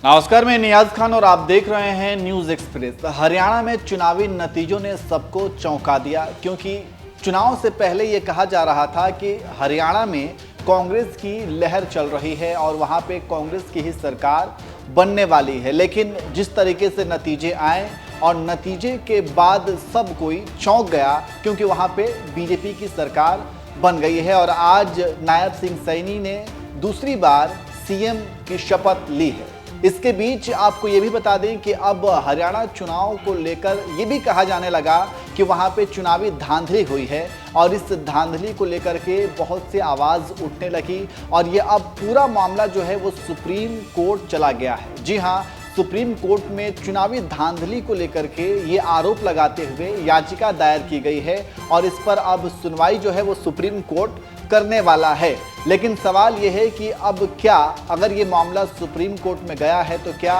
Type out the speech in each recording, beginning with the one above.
नमस्कार, मैं नियाज खान और आप देख रहे हैं न्यूज एक्सप्रेस। हरियाणा में चुनावी नतीजों ने सबको चौंका दिया, क्योंकि चुनाव से पहले ये कहा जा रहा था कि हरियाणा में कांग्रेस की लहर चल रही है और वहां पे कांग्रेस की ही सरकार बनने वाली है। लेकिन जिस तरीके से नतीजे आए और नतीजे के बाद सब कोई चौंक गया, क्योंकि वहां पे बीजेपी की सरकार बन गई है और आज नायब सिंह सैनी ने दूसरी बार सीएम की शपथ ली है। इसके बीच आपको ये भी बता दें कि अब हरियाणा चुनाव को लेकर ये भी कहा जाने लगा कि वहाँ पे चुनावी धांधली हुई है और इस धांधली को लेकर के बहुत से आवाज़ उठने लगी और ये अब पूरा मामला जो है वो सुप्रीम कोर्ट चला गया है। जी हाँ, सुप्रीम कोर्ट में चुनावी धांधली को लेकर के ये आरोप लगाते हुए याचिका दायर की गई है और इस पर अब सुनवाई जो है वो सुप्रीम कोर्ट करने वाला है। लेकिन सवाल ये है कि अब क्या अगर ये मामला सुप्रीम कोर्ट में गया है तो क्या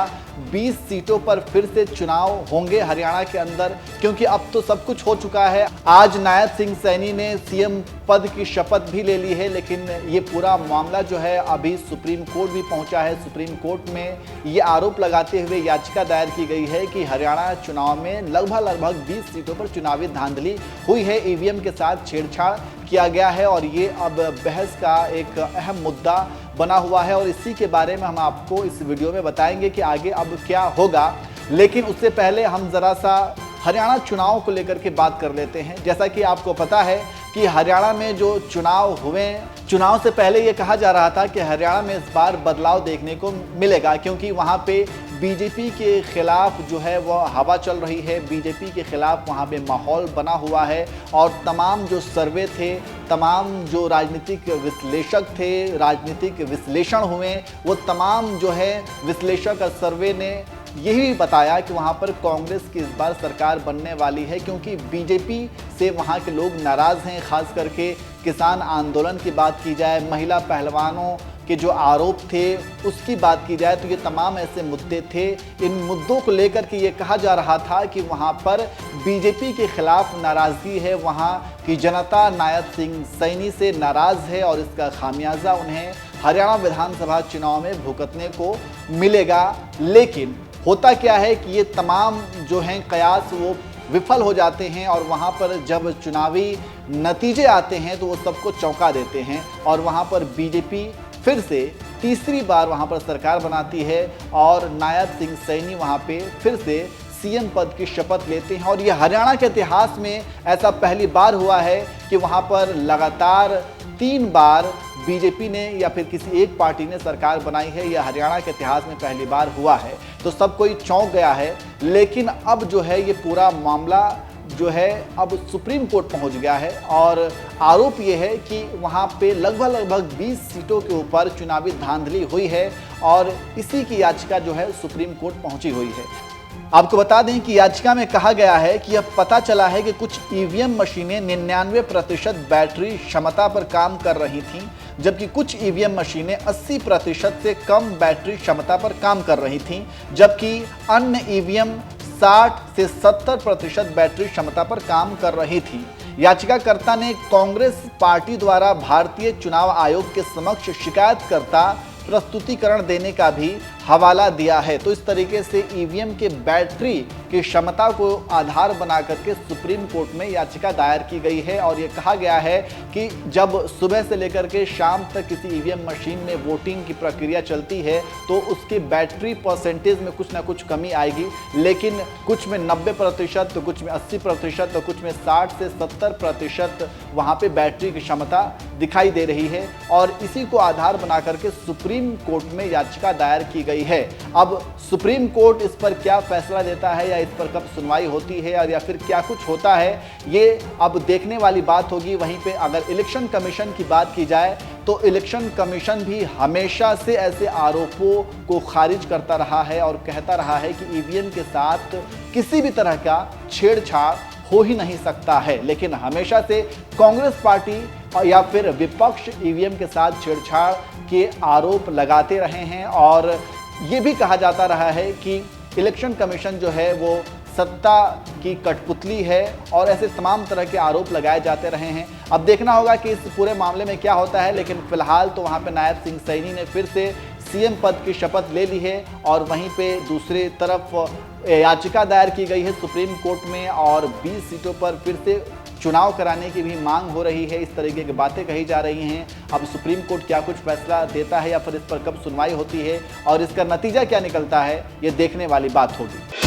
20 सीटों पर फिर से चुनाव होंगे हरियाणा के अंदर, क्योंकि अब तो सब कुछ हो चुका है। आज नायब सिंह सैनी ने सीएम पद की शपथ भी ले ली है, लेकिन ये पूरा मामला जो है अभी सुप्रीम कोर्ट भी पहुंचा है। सुप्रीम कोर्ट में ये आरोप लगाते हुए याचिका दायर की गई है कि हरियाणा चुनाव में लगभग 20 सीटों पर चुनावी धांधली हुई है, ईवीएम के साथ छेड़छाड़ किया गया है और ये अब बहस का एक अहम मुद्दा बना हुआ है और इसी के बारे में हम आपको इस वीडियो में बताएंगे कि आगे अब क्या होगा। लेकिन उससे पहले हम जरा सा हरियाणा चुनाव को लेकर के बात कर लेते हैं। जैसा कि आपको पता है कि हरियाणा में जो चुनाव हुए, चुनाव से पहले ये कहा जा रहा था कि हरियाणा में इस बार बदलाव देखने को मिलेगा, क्योंकि वहाँ पे बीजेपी के खिलाफ जो है वह हवा चल रही है। बीजेपी के खिलाफ वहाँ पे माहौल बना हुआ है और तमाम जो सर्वे थे, तमाम जो राजनीतिक विश्लेषक थे, राजनीतिक विश्लेषण हुए, वो तमाम जो है विश्लेषक और सर्वे ने यही बताया कि वहाँ पर कांग्रेस की इस बार सरकार बनने वाली है, क्योंकि बीजेपी से वहाँ के लोग नाराज़ हैं। खास करके किसान आंदोलन की बात की जाए, महिला पहलवानों के जो आरोप थे उसकी बात की जाए, तो ये तमाम ऐसे मुद्दे थे। इन मुद्दों को लेकर के ये कहा जा रहा था कि वहाँ पर बीजेपी के खिलाफ नाराज़गी है, वहाँ की जनता नायब सिंह सैनी से नाराज़ है और इसका खामियाजा उन्हें हरियाणा विधानसभा चुनाव में भुगतने को मिलेगा। लेकिन होता क्या है कि ये तमाम जो हैं कयास वो विफल हो जाते हैं और वहाँ पर जब चुनावी नतीजे आते हैं तो वो सबको चौंका देते हैं और वहाँ पर बीजेपी फिर से तीसरी बार वहाँ पर सरकार बनाती है और नायब सिंह सैनी वहाँ पे फिर से सीएम पद की शपथ लेते हैं। और ये हरियाणा के इतिहास में ऐसा पहली बार हुआ है कि वहाँ पर लगातार 3 बार बीजेपी ने या फिर किसी एक पार्टी ने सरकार बनाई है। यह हरियाणा के इतिहास में पहली बार हुआ है, तो सब कोई चौंक गया है। लेकिन अब जो है ये पूरा मामला जो है अब सुप्रीम कोर्ट पहुंच गया है और आरोप ये है कि वहां पे लगभग 20 सीटों के ऊपर चुनावी धांधली हुई है और इसी की याचिका जो है सुप्रीम कोर्ट पहुंची हुई है। आपको बता दें कि याचिका में कहा गया है कि अब पता चला है कि कुछ ईवीएम मशीनें 99% बैटरी क्षमता पर काम कर रही थीं, जबकि कुछ ईवीएम मशीनें 80% से कम बैटरी क्षमता पर काम कर रही थीं, जबकि अन्य ईवीएम 60 से 70% बैटरी क्षमता पर काम कर रही थी। याचिकाकर्ता ने कांग्रेस पार्टी द्वारा भारतीय चुनाव आयोग के समक्ष शिकायतकर्ता प्रस्तुतिकरण देने का भी हवाला दिया है। तो इस तरीके से ईवीएम के बैटरी की क्षमता को आधार बना करके सुप्रीम कोर्ट में याचिका दायर की गई है और ये कहा गया है कि जब सुबह से लेकर के शाम तक किसी ईवीएम मशीन में वोटिंग की प्रक्रिया चलती है तो उसकी बैटरी परसेंटेज में कुछ ना कुछ कमी आएगी, लेकिन कुछ में 90%, तो कुछ में 80%, तो कुछ में 60 से 70% वहाँ पे बैटरी की क्षमता दिखाई दे रही है और इसी को आधार बना करके सुप्रीम कोर्ट में याचिका दायर की गई है। अब सुप्रीम कोर्ट इस पर क्या फैसला देता है या इस पर कब सुनवाई होती है या फिर क्या कुछ होता है, ये अब देखने वाली बात होगी। वहीं पे अगर इलेक्शन कमीशन की बात की जाए तो इलेक्शन कमीशन भी हमेशा से ऐसे आरोपों को खारिज करता रहा है और कहता रहा है कि ईवीएम के साथ किसी भी तरह का छेड़छाड़ हो ही नहीं सकता है। लेकिन हमेशा से कांग्रेस पार्टी या फिर विपक्ष ईवीएम के साथ छेड़छाड़ के आरोप लगाते रहे हैं और ये भी कहा जाता रहा है कि इलेक्शन कमीशन जो है वो सत्ता की कठपुतली है और ऐसे तमाम तरह के आरोप लगाए जाते रहे हैं। अब देखना होगा कि इस पूरे मामले में क्या होता है, लेकिन फिलहाल तो वहाँ पे नायब सिंह सैनी ने फिर से सीएम पद की शपथ ले ली है और वहीं पे दूसरी तरफ याचिका दायर की गई है सुप्रीम कोर्ट में और 20 सीटों पर फिर से चुनाव कराने की भी मांग हो रही है। इस तरीके की बातें कही जा रही हैं। अब सुप्रीम कोर्ट क्या कुछ फैसला देता है या फिर इस पर कब सुनवाई होती है और इसका नतीजा क्या निकलता है, ये देखने वाली बात होगी।